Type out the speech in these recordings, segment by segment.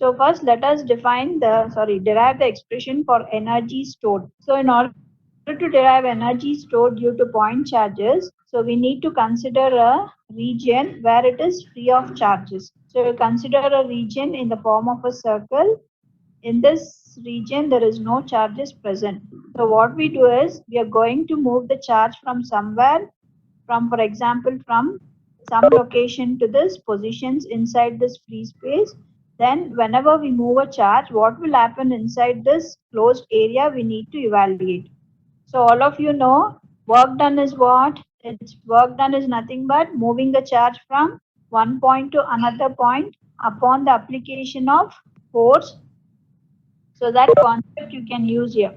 So first let us derive the expression for energy stored. So in order to derive energy stored due to point charges, so we need to consider a region where it is free of charges. So you consider a region in the form of a circle. In this region, there is no charges present. So what we do is we are going to move the charge from somewhere, from, for example, from some location to this positions inside this free space. Then whenever we move a charge, what will happen inside this closed area we need to evaluate. So all of you know work done is what? It's work done is nothing but moving the charge from one point to another point upon the application of force. So that concept you can use here.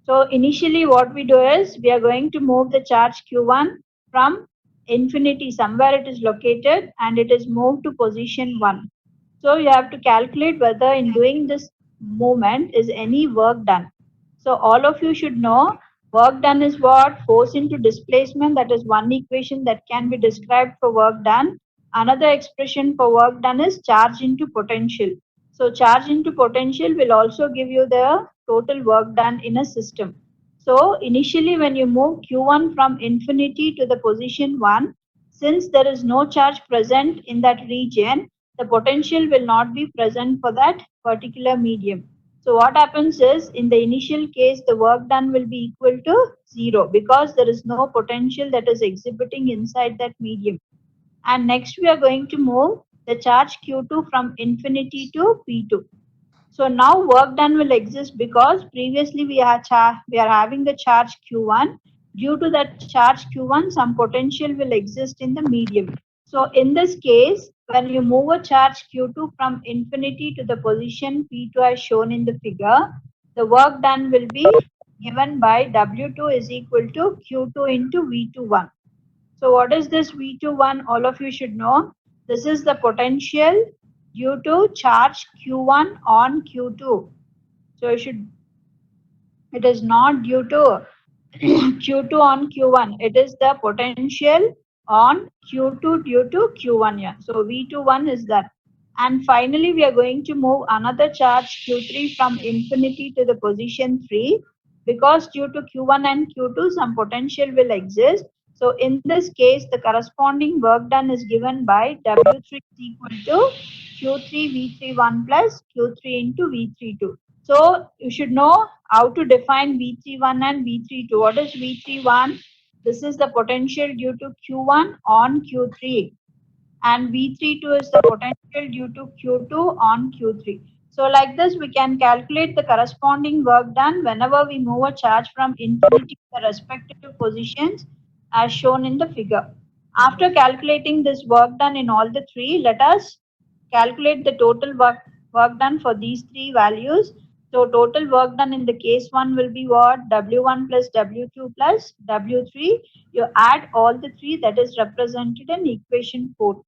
So initially what we do is we are going to move the charge Q1 from infinity, somewhere it is located, and it is moved to position 1. So you have to calculate whether in doing this movement is any work done. So all of you should know work done is what? Force into displacement. That is one equation that can be described for work done. Another expression for work done is charge into potential. So charge into potential will also give you the total work done in a system. So initially when you move Q1 from infinity to the position 1, since there is no charge present in that region, the potential will not be present for that particular medium. So what happens is in the initial case, the work done will be equal to 0 because there is no potential that is exhibiting inside that medium. And next we are going to move the charge Q2 from infinity to P2. So now work done will exist because previously we are having the charge Q1. Due to that charge Q1, some potential will exist in the medium. So in this case, when you move a charge Q2 from infinity to the position P2 as shown in the figure, the work done will be given by W2 is equal to Q2 into V21. So what is this V21? All of you should know. This is the potential due to charge Q1 on Q2. So it is not due to Q2 on Q1. It is the potential on Q2 due to Q1. Yeah. So V21 is that. And finally, we are going to move another charge Q3 from infinity to the position 3 because due to Q1 and Q2, some potential will exist. So in this case, the corresponding work done is given by W3 is equal to Q3 V31 plus Q3 into V32. So you should know how to define V31 and V32. What is V31? This is the potential due to Q1 on Q3 and V32 is the potential due to Q2 on Q3. So like this we can calculate the corresponding work done whenever we move a charge from infinity to the respective positions as shown in the figure. After calculating this work done in all the three, let us calculate the total work done for these three values. So total work done in the case 1 will be what? W1 plus W2 plus W3. You add all the three, that is represented in equation 4.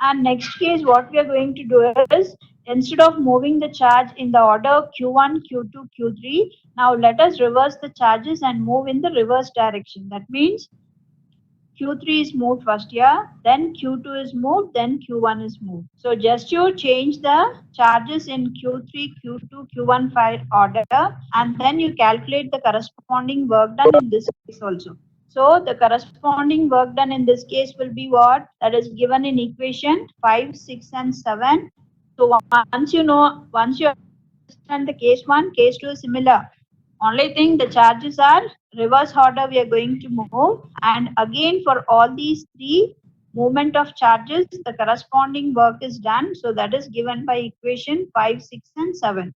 And next case what we are going to do is instead of moving the charge in the order Q1, Q2, Q3, now let us reverse the charges and move in the reverse direction. That means Q3 is moved first here, then Q2 is moved, then Q1 is moved. So just you change the charges in Q3, Q2, Q1 file order and then you calculate the corresponding work done in this case also. So the corresponding work done in this case will be what? That is given in equation 5, 6 and 7. So once you understand the case 1, case 2 is similar. Only thing the charges are reverse order we are going to move, and again for all these three movement of charges the corresponding work is done. So that is given by equation 5, 6 and 7.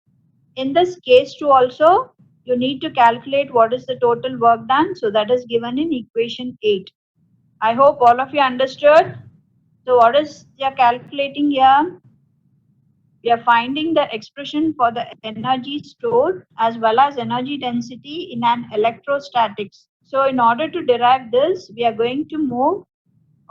In this case 2 also you need to calculate what is the total work done. So that is given in equation 8. I hope all of you understood. So what is you are calculating here? We are finding the expression for the energy stored as well as energy density in an electrostatics. So in order to derive this, we are going to move,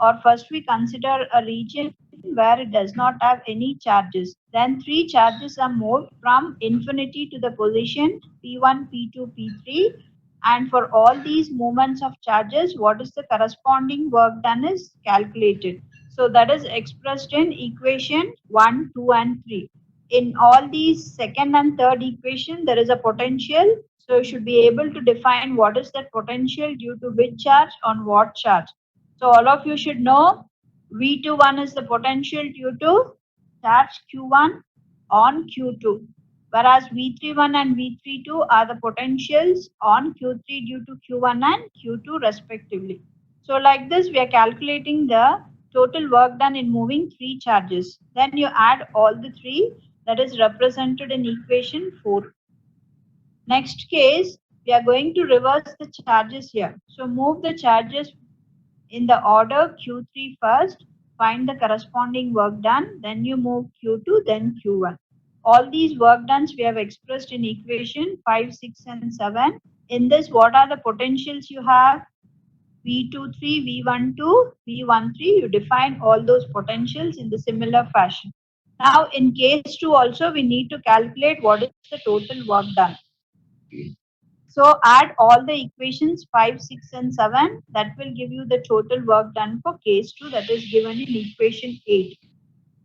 or first we consider a region where it does not have any charges. Then three charges are moved from infinity to the position P1, P2, P3. And for all these movements of charges, what is the corresponding work done is calculated. So that is expressed in equation 1, 2 and 3. in all these second and third equation, there is a potential. So you should be able to define what is that potential due to which charge on what charge. So all of you should know V21 is the potential due to charge Q1 on Q2, whereas V31 and V32 are the potentials on Q3 due to Q1 and Q2 respectively. So like this, we are calculating the total work done in moving three charges. Then you add all the three, that is represented in equation 4. Next case, we are going to reverse the charges here. So move the charges in the order Q3 first, find the corresponding work done, then you move Q2, then Q1. All these work dones we have expressed in equation 5, 6 and 7. In this, what are the potentials you have? V23, V12, V13, you define all those potentials in the similar fashion. Now in case 2 also we need to calculate what is the total work done. So add all the equations 5, 6 and 7, that will give you the total work done for case 2, that is given in equation 8.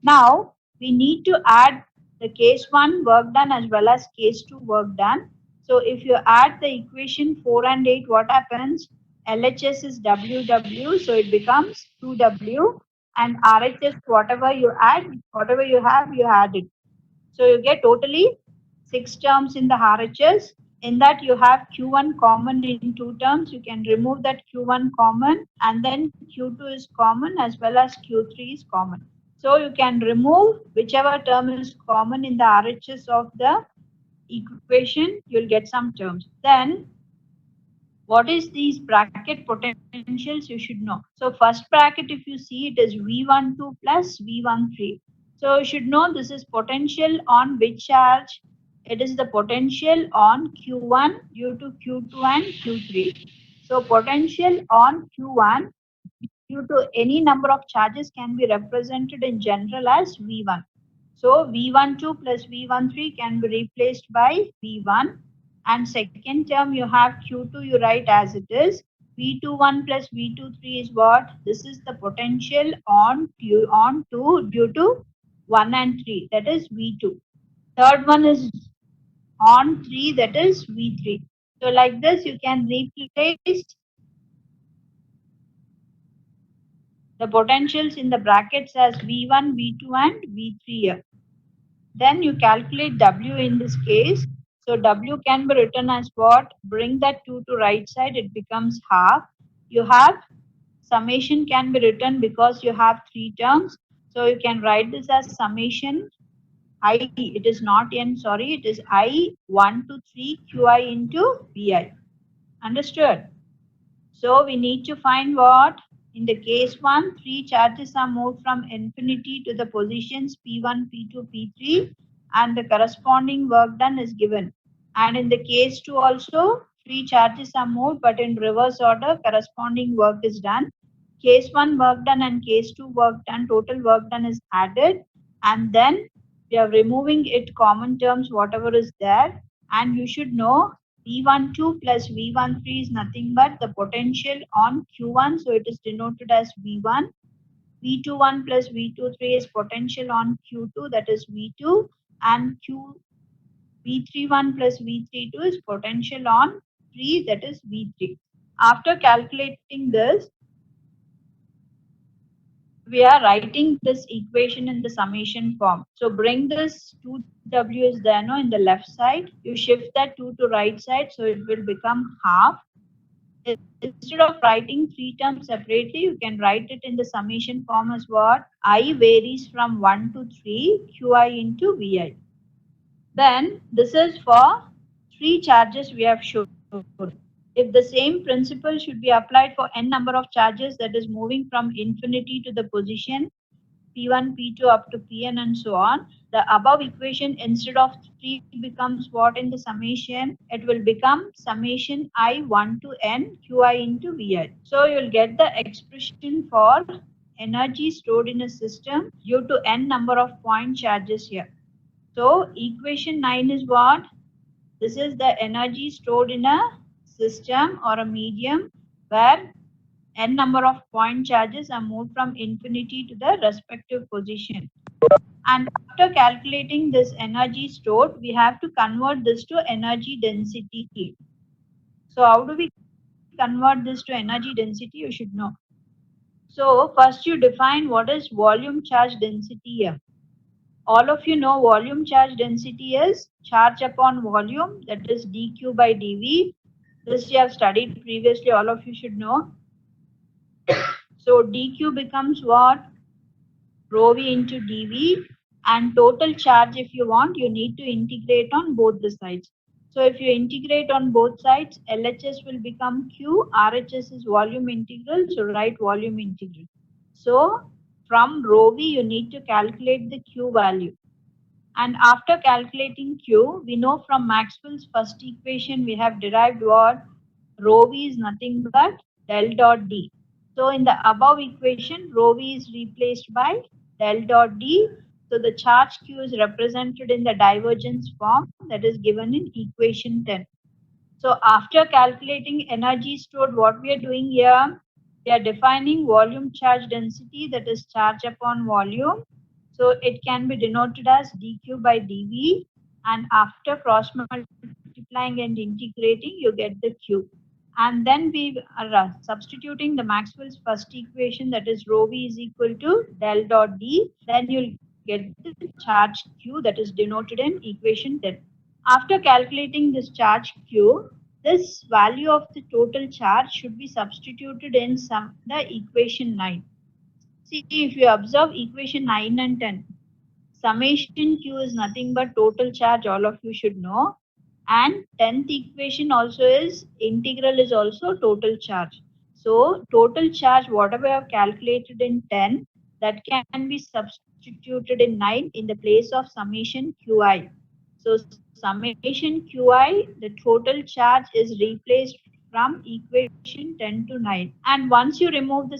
Now we need to add the case 1 work done as well as case 2 work done. So if you add the equation 4 and 8, what happens? LHS is WW, so it becomes 2W, and RHS, whatever you add, whatever you have, you add it. So you get totally 6 terms in the RHS. In that you have Q1 common in 2 terms. You can remove that Q1 common, and then Q2 is common as well as Q3 is common. So you can remove whichever term is common in the RHS of the equation, you'll get some terms. Then what is these bracket potentials you should know. So first bracket, if you see, it is V12 plus V13. So you should know this is potential on which charge? It is the potential on Q1 due to Q2 and Q3. So potential on Q1 due to any number of charges can be represented in general as V1. So V12 plus V13 can be replaced by V1. And second term you have Q2, you write as it is. V21 plus V23 is what? This is the potential on Q on 2 due to 1 and 3, that is V2. Third one is on 3, that is V3. So like this you can replace the potentials in the brackets as V1, V2 and V3 here. Then you calculate W in this case. So W can be written as what? Bring that 2 to right side, it becomes half. You have summation can be written because you have 3 terms. So you can write this as summation I, it is not N, sorry, it is I 1 to 3 Qi into Vi. Understood? So we need to find what? In the case 1, 3 charges are moved from infinity to the positions P1, P2, P3, and the corresponding work done is given. And in the case 2 also, 3 charges are moved, but in reverse order, corresponding work is done. Case 1 work done and case 2 work done, total work done is added, and then we are removing it common terms, whatever is there. And you should know V12 plus V13 is nothing but the potential on Q1, so it is denoted as V1. V21 plus V23 is potential on Q2, that is V2, and V31 plus V32 is potential on 3, that is V3. After calculating this, we are writing this equation in the summation form. So bring this 2W is there no in the left side. You shift that 2 to right side, so it will become half. Instead of writing 3 terms separately, you can write it in the summation form as what? I varies from 1 to 3 Qi into Vi. Then this is for 3 charges we have shown. If the same principle should be applied for n number of charges, that is moving from infinity to the position P1, P2 up to Pn and so on, the above equation instead of 3 becomes what in the summation? It will become summation I1 to n Qi into Vi. So you will get the expression for energy stored in a system due to n number of point charges here. So equation 9 is what? This is the energy stored in a system or a medium where n number of point charges are moved from infinity to the respective position. And after calculating this energy stored, we have to convert this to energy density. So how do we convert this to energy density? You should know. So first you define what is volume charge density here. All of you know volume charge density is charge upon volume, that is dq by dv. This you have studied previously, all of you should know. So dq becomes what? Rho v into dv, and total charge, if you want, you need to integrate on both the sides. So if you integrate on both sides, LHS will become Q, RHS is volume integral, so write volume integral. So from rho v, you need to calculate the Q value. And after calculating Q, we know from Maxwell's first equation, we have derived what? Rho v is nothing but del dot D. So in the above equation, rho v is replaced by del dot D. So the charge Q is represented in the divergence form that is given in equation 10. So after calculating energy stored, what we are doing here, we are defining volume charge density, that is charge upon volume. So it can be denoted as dq by dv, and after cross multiplying and integrating, you get the q. And then we are substituting the Maxwell's first equation, that is rho v is equal to del dot d. Then you'll get the charge q, that is denoted in equation 10. After calculating this charge q, this value of the total charge should be substituted in the equation 9. See, if you observe equation 9 and 10, summation q is nothing but total charge, all of you should know. And 10th equation also is integral is also total charge. So total charge, whatever I have calculated in 10, that can be substituted in 9 in the place of summation qi. So summation qi, the total charge is replaced from equation 10 to 9. And once you remove the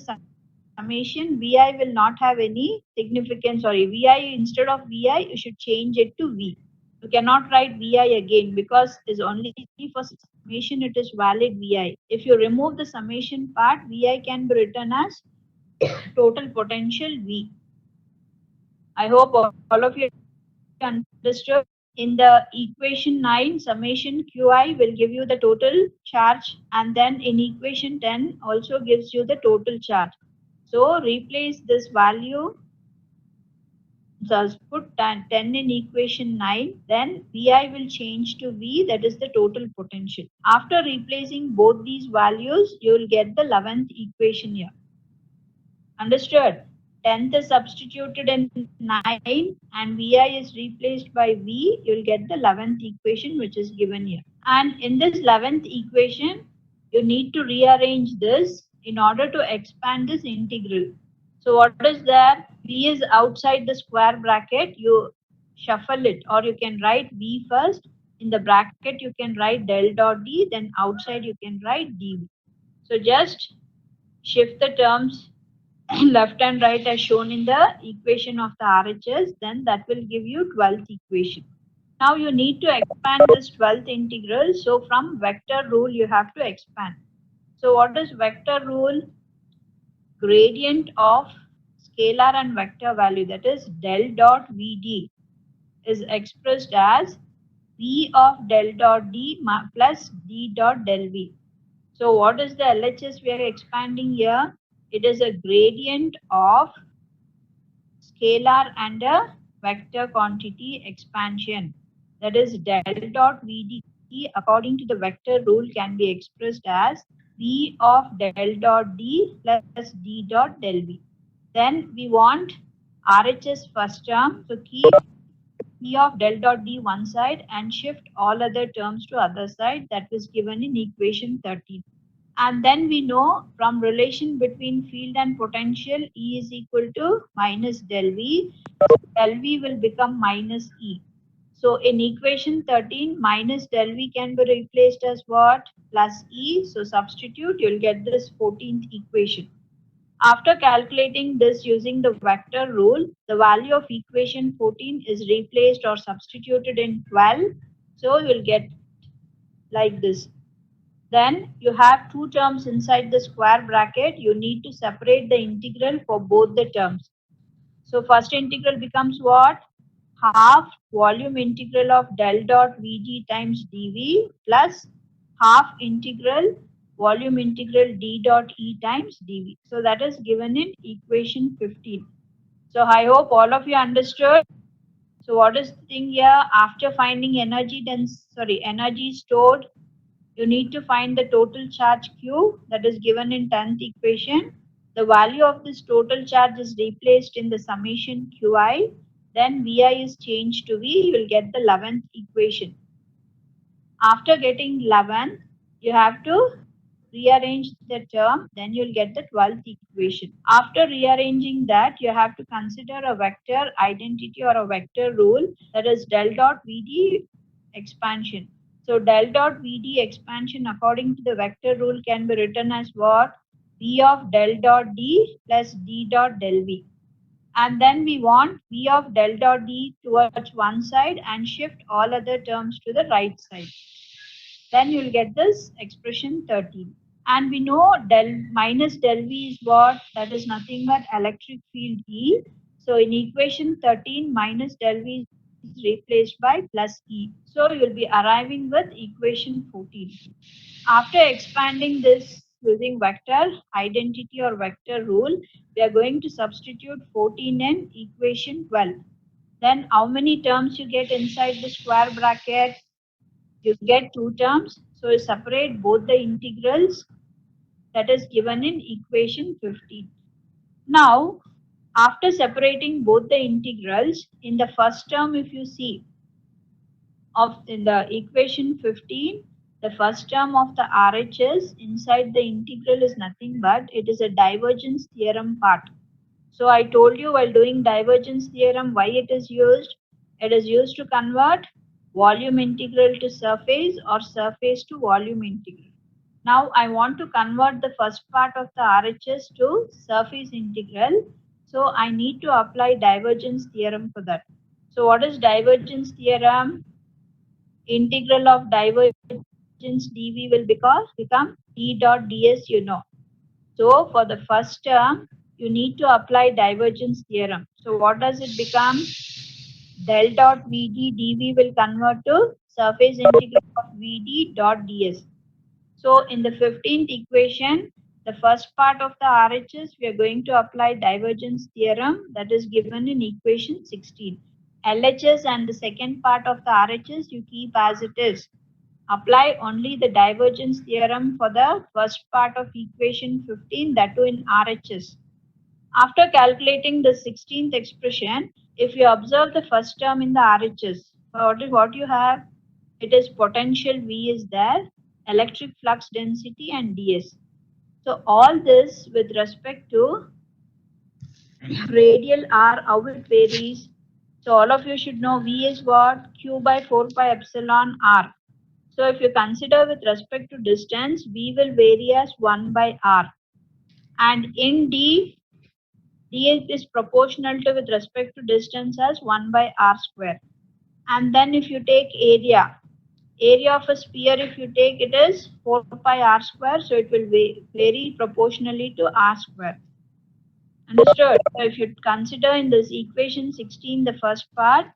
summation, vi will not have any significance. Sorry, vi, instead of vi, you should change it to v. You cannot write vi again because it is only for summation it is valid vi. If you remove the summation part, vi can be written as total potential v. I hope all of you understood. In the equation 9, summation qi will give you the total charge, and then in equation 10 also gives you the total charge. So replace this value, just put 10 in equation 9, then vi will change to v, that is the total potential. After replacing both these values, you will get the 11th equation here. Understood? 10th is substituted in 9 and vi is replaced by v, you will get the 11th equation which is given here. And in this 11th equation, you need to rearrange this in order to expand this integral. So what is there? V is outside the square bracket. You shuffle it, or you can write V first. In the bracket, you can write del dot D. Then outside, you can write dV. So just shift the terms left and right as shown in the equation of the RHS. Then that will give you 12th equation. Now you need to expand this 12th integral. So from vector rule, you have to expand. So what is vector rule? Gradient of scalar and vector value, that is del dot Vd, is expressed as V of del dot D plus D dot del V. So what is the LHS we are expanding here? It is a gradient of scalar and a vector quantity expansion. That is del dot Vd according to the vector rule can be expressed as V of del dot D plus D dot del V. Then we want RHS first term. So keep V of del dot D one side and shift all other terms to other side. That was given in equation 13. And then we know from relation between field and potential, E is equal to minus del V. Del V will become minus E. So in equation 13, minus del V can be replaced as what? Plus E. So substitute, you'll get this 14th equation. After calculating this using the vector rule, the value of equation 14 is replaced or substituted in 12. So you will get like this. Then you have two terms inside the square bracket. You need to separate the integral for both the terms. So first integral becomes what? Half volume integral of del dot Vd times dv plus half integral volume integral d dot E times dv. So that is given in equation 15. So I hope all of you understood. So what is the thing here? After finding energy stored, you need to find the total charge Q that is given in 10th equation. The value of this total charge is replaced in the summation Qi. Then Vi is changed to V. You will get the 11th equation. After getting 11, you have to rearrange the term. Then you'll get the 12th equation. After rearranging that, you have to consider a vector identity or a vector rule, that is del dot Vd expansion. So del dot Vd expansion according to the vector rule can be written as what? V of del dot D plus D dot del V. And then we want V of del dot D towards one side and shift all other terms to the right side. Then you'll get this expression 13. And we know del minus del V is what? That is nothing but electric field E. So in equation 13, minus del V is replaced by plus E. So you'll be arriving with equation 14. After expanding this using vector identity or vector rule, we are going to substitute 14 in equation 12. Then how many terms you get inside the square bracket? You get two terms. So you separate both the integrals, that is given in equation 15. Now, after separating both the integrals, in the first term, if you see in the equation 15, the first term of the RHS inside the integral is nothing but it is a divergence theorem part. So I told you while doing divergence theorem why it is used. It is used to convert volume integral to surface or surface to volume integral. Now I want to convert the first part of the RHS to surface integral. So I need to apply divergence theorem for that. So what is divergence theorem? Integral of divergence dv will become d dot ds, you know. So for the first term, you need to apply divergence theorem. So what does it become? Del dot Vd dv will convert to surface integral of Vd dot ds. So in the 15th equation, the first part of the RHS, we are going to apply divergence theorem that is given in equation 16. LHS and the second part of the RHS you keep as it is. Apply only the divergence theorem for the first part of equation 15, that too in RHS. After calculating the 16th expression, if you observe the first term in the RHS, what you have? It is potential V is there, electric flux density and ds. So all this with respect to radial r, how it varies. So all of you should know V is what? Q by 4 pi epsilon r. So if you consider with respect to distance, V will vary as 1 by r. And in D, D is proportional to with respect to distance as 1 by r square. And then if you take area of a sphere, if you take it is 4 pi r square, so it will vary proportionally to r square. Understood? So if you consider in this equation 16, the first part,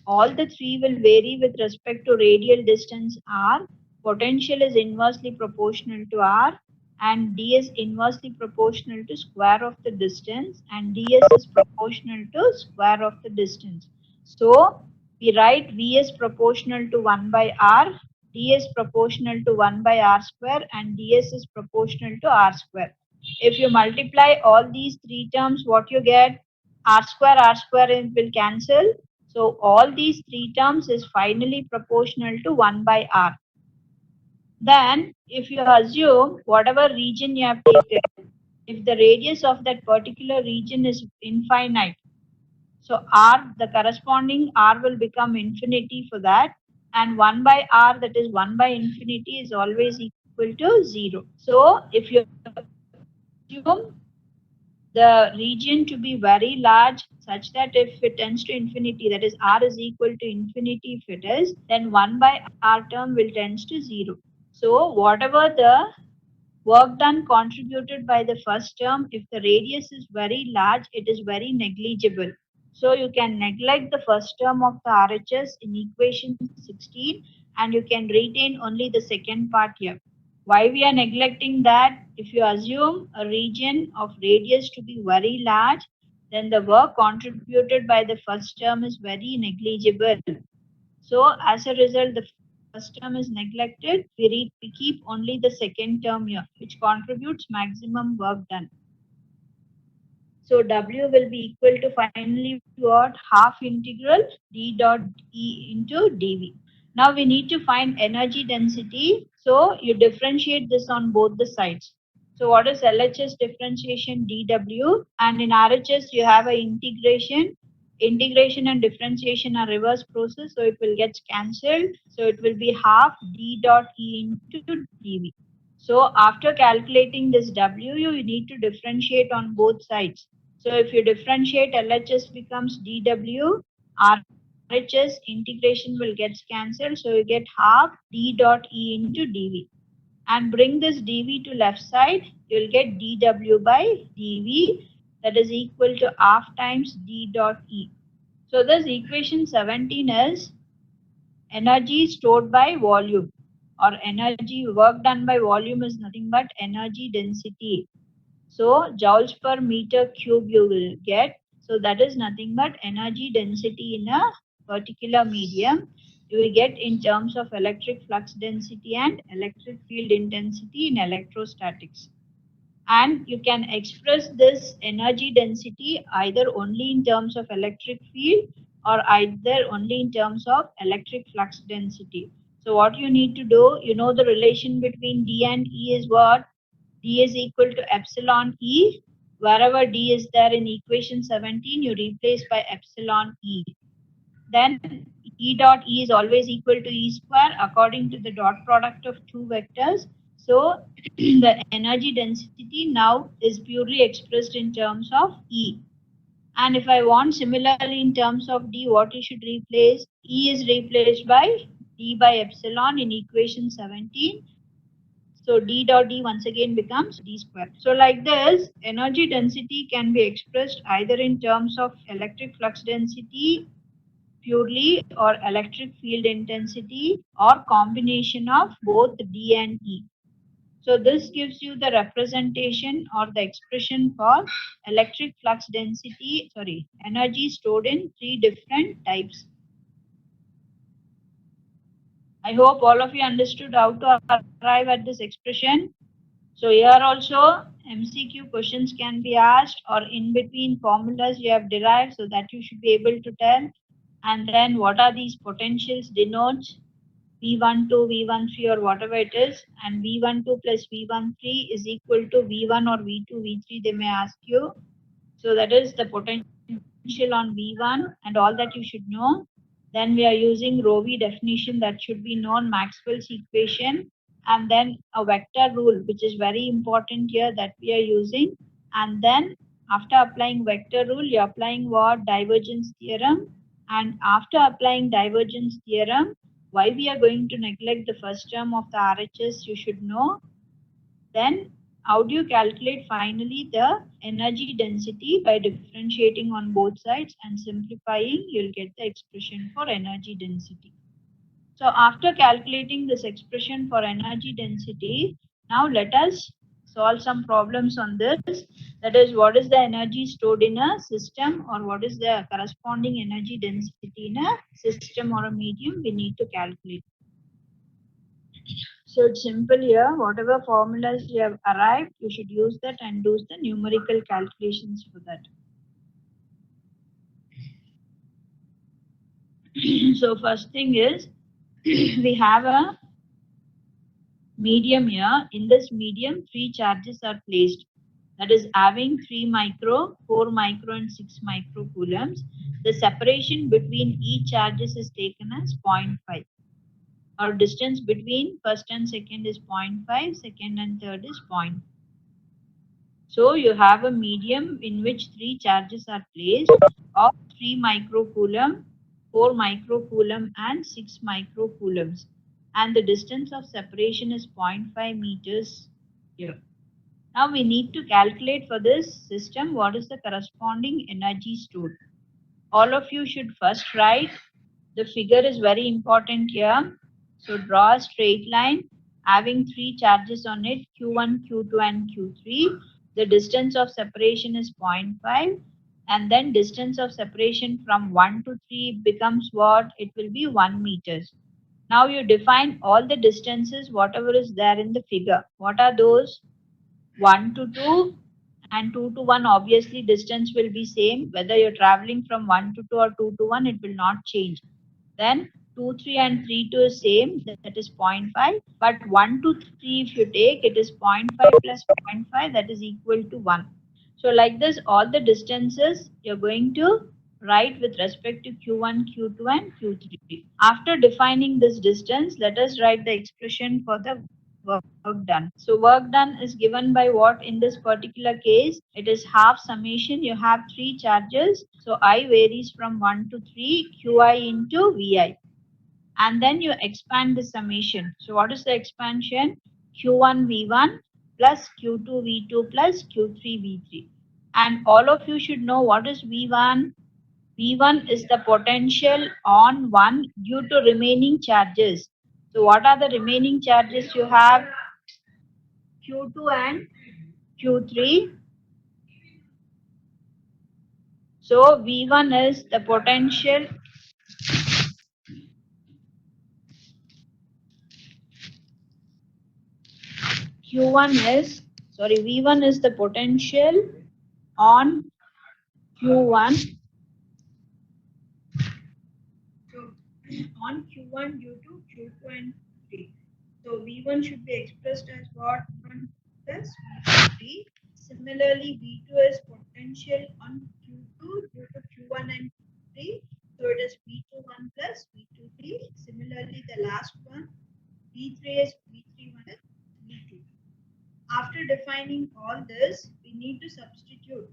all the three will vary with respect to radial distance r. Potential is inversely proportional to r, and d is inversely proportional to square of the distance, and ds is proportional to square of the distance. So we write v is proportional to 1 by r, d is proportional to 1 by r square, and ds is proportional to r square. If you multiply all these three terms, what you get? R square will cancel. So all these three terms is finally proportional to 1 by r. Then if you assume whatever region you have taken, if the radius of that particular region is infinite, so r, the corresponding r will become infinity for that, and 1 by r, that is 1 by infinity, is always equal to 0. So if you assume the region to be very large such that if it tends to infinity, that is r is equal to infinity, if it is, then 1 by r term will tends to 0. So whatever the work done contributed by the first term, if the radius is very large, it is very negligible. So you can neglect the first term of the RHS in equation 16 and you can retain only the second part here. Why we are neglecting that? If you assume a region of radius to be very large, then the work contributed by the first term is very negligible. So as a result, the first term is neglected. We keep only the second term here, which contributes maximum work done. So W will be equal to finally what? Half integral D dot E into dV. Now we need to find energy density. So you differentiate this on both the sides. So what is LHS differentiation dW? And in RHS you have a integration. Integration and differentiation are reverse process. So it will get cancelled. So it will be half D dot E into dV. So after calculating this W, you need to differentiate on both sides. So if you differentiate, LHS becomes dW, RHS integration will get cancelled. So you get half D dot E into dV. And bring this dV to left side, you will get dW by dV, that is equal to half times D dot E. So this equation 17 is energy stored by volume, or energy work done by volume is nothing but energy density. So joules per meter cube you will get. So that is nothing but energy density in a particular medium. You will get in terms of electric flux density and electric field intensity in electrostatics. And you can express this energy density either only in terms of electric field or either only in terms of electric flux density. So what you need to do, you know the relation between D and E is what? D is equal to epsilon E. Wherever D is there in equation 17, you replace by epsilon E. Then E dot E is always equal to E square according to the dot product of two vectors. So the energy density now is purely expressed in terms of E. And if I want similarly in terms of D, what you should replace? E is replaced by D by epsilon in equation 17. So D dot D once again becomes D square. So like this, energy density can be expressed either in terms of electric flux density purely or electric field intensity or combination of both D and E. So this gives you the representation or the expression for electric flux density, energy stored in three different types. I hope all of you understood how to arrive at this expression. So here also MCQ questions can be asked, or in between formulas you have derived, so that you should be able to tell. And then what are these potentials denotes? V12, V13 or whatever it is, and V12 plus V13 is equal to V1 or V2, V3 they may ask you. So that is the potential on V1 and all that you should know. Then we are using rho V definition, that should be known, Maxwell's equation, and then a vector rule, which is very important here, that we are using. And then after applying vector rule, you're applying what? Divergence theorem. And after applying divergence theorem, why we are going to neglect the first term of the RHS, you should know. Then how do you calculate finally the energy density? By differentiating on both sides and simplifying, you'll get the expression for energy density. So after calculating this expression for energy density, now let us solve some problems on this. That is, what is the energy stored in a system, or what is the corresponding energy density in a system or a medium we need to calculate. So it's simple here. Whatever formulas you have arrived, you should use that and do the numerical calculations for that. So first thing is, we have a medium here. In this medium, three charges are placed. That is having 3 micro, 4 micro and 6 micro coulombs. The separation between each charges is taken as 0.5. Or distance between first and second is 0.5, second and third is 0.5. So you have a medium in which three charges are placed of 3 microcoulomb, 4 microcoulomb and 6 microcoulombs. and the distance of separation is 0.5 meters here. Now we need to calculate for this system what is the corresponding energy stored. All of you should first write. The figure is very important here. So draw a straight line having three charges on it, Q1, Q2 and Q3. The distance of separation is 0.5 and then distance of separation from 1 to 3 becomes what? It will be 1 meters. Now you define all the distances whatever is there in the figure. What are those? 1 to 2 and 2 to 1, obviously distance will be same whether you're traveling from 1 to 2 or 2 to 1, it will not change. Then 2 3 and 3 2 is same, that is 0.5, but 1 to 3 if you take, it is 0.5 plus 0.5, that is equal to 1. So like this all the distances you're going to write with respect to q1, q2 and q3. After defining this distance, let us write the expression for the work done. So work done is given by what in this particular case? It is half summation. You have three charges. So I varies from 1 to 3 Qi into Vi. And then you expand the summation. So what is the expansion? Q1 V1 plus Q2 V2 plus Q3 V3. And all of you should know what is V1. V1 is the potential on 1 due to remaining charges. So what are the remaining charges you have? Q2 and Q3. So V1 is the potential V1 is the potential on Q1. So on Q1 due to Q2 and Q3. So V1 should be expressed as what? 1 plus V3. Similarly, V2 is potential on Q2 due to Q1 and Q3. So it is V21 plus V23. Similarly, the last one, V3 is V31 plus V2. After defining all this, we need to substitute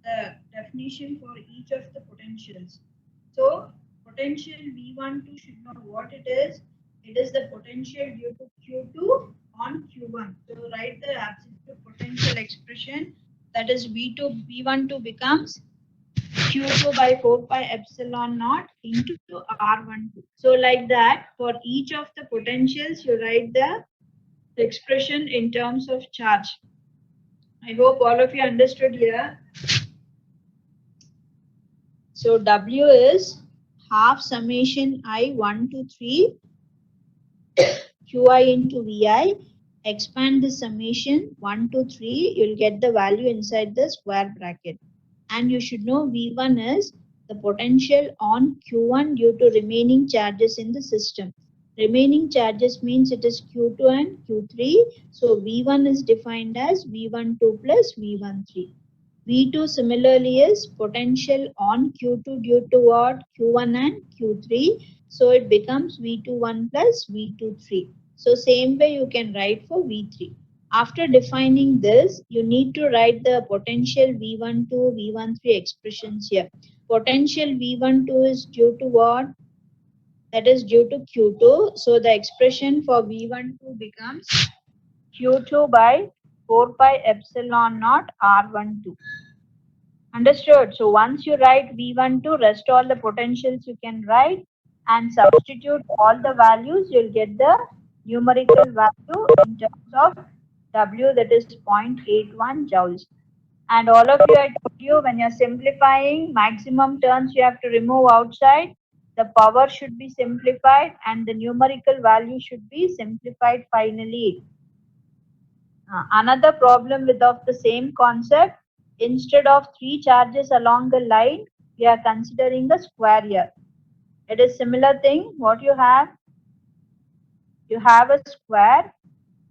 the definition for each of the potentials. So potential V12 should know what it is. It is the potential due to Q2 on Q1. So write the absolute potential expression, that is V12 becomes Q2 by 4 pi epsilon naught into R12. So like that, for each of the potentials, you write the expression in terms of charge. I hope all of you understood here. So W is half summation I 1 to 3 Qi into Vi. Expand the summation 1 to 3, you'll get the value inside the square bracket. And you should know V1 is the potential on Q1 due to remaining charges in the system. Remaining charges means it is Q2 and Q3. So V1 is defined as V12 plus V13. V2 similarly is potential on Q2 due to what? Q1 and Q3. So it becomes V21 plus V23. So same way you can write for V3. After defining this, you need to write the potential V12, V13 expressions here. Potential V12 is due to what? That is due to Q2. So the expression for V12 becomes Q2 by 4 pi epsilon naught R12. Understood? So once you write V12, rest all the potentials you can write and substitute all the values, you'll get the numerical value in terms of W, that is 0.81 joules. And all of you, I told you, when you're simplifying, maximum terms you have to remove outside. The power should be simplified and the numerical value should be simplified finally. Another problem with of the same concept, instead of three charges along the line, we are considering a square here. It is similar thing. What you have? You have a square.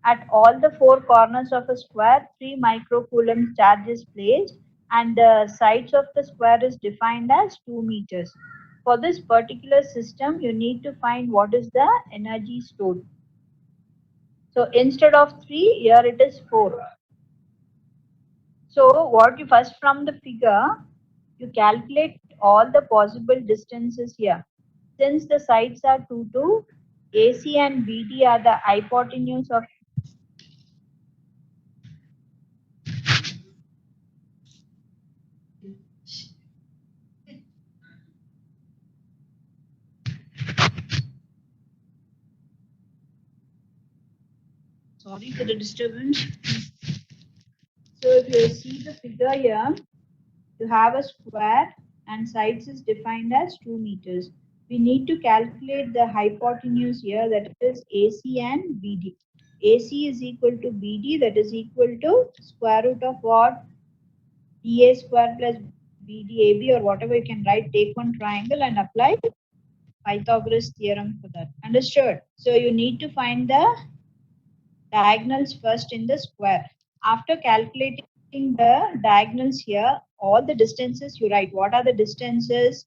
At all the four corners of a square, 3 microcoulomb charge is placed and the sides of the square is defined as 2 meters. For this particular system, you need to find what is the energy stored. So instead of 3, here it is 4. So what you first from the figure, you calculate all the possible distances here. Since the sides are 2, 2, AC and BD are the hypotenuse of sorry for the disturbance. So if you see the figure here, you have a square and sides is defined as 2 meters. We need to calculate the hypotenuse here, that is AC and BD. AC is equal to BD, that is equal to square root of what? DA square plus BDAB, or whatever you can write. Take one triangle and apply Pythagoras theorem for that. Understood? So you need to find the diagonals first in the square. After calculating the diagonals here, all the distances you write. What are the distances?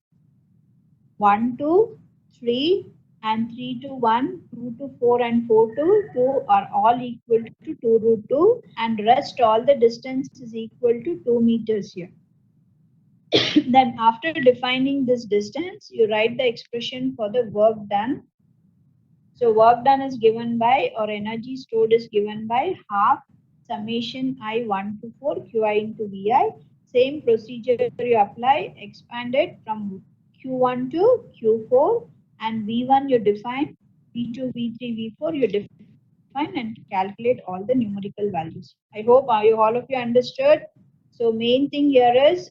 1 to 3 and 3 to 1, 2 to 4 and 4 to 2 are all equal to 2 root 2, and rest all the distance is equal to 2 meters here. Then after defining this distance, you write the expression for the work done. So work done is given by, or energy stored is given by, half summation I1 to 4 Qi into Vi. Same procedure you apply, expand it from Q1 to Q4, and V1 you define, V2, V3, V4 you define, and calculate all the numerical values. I hope all of you understood. So main thing here is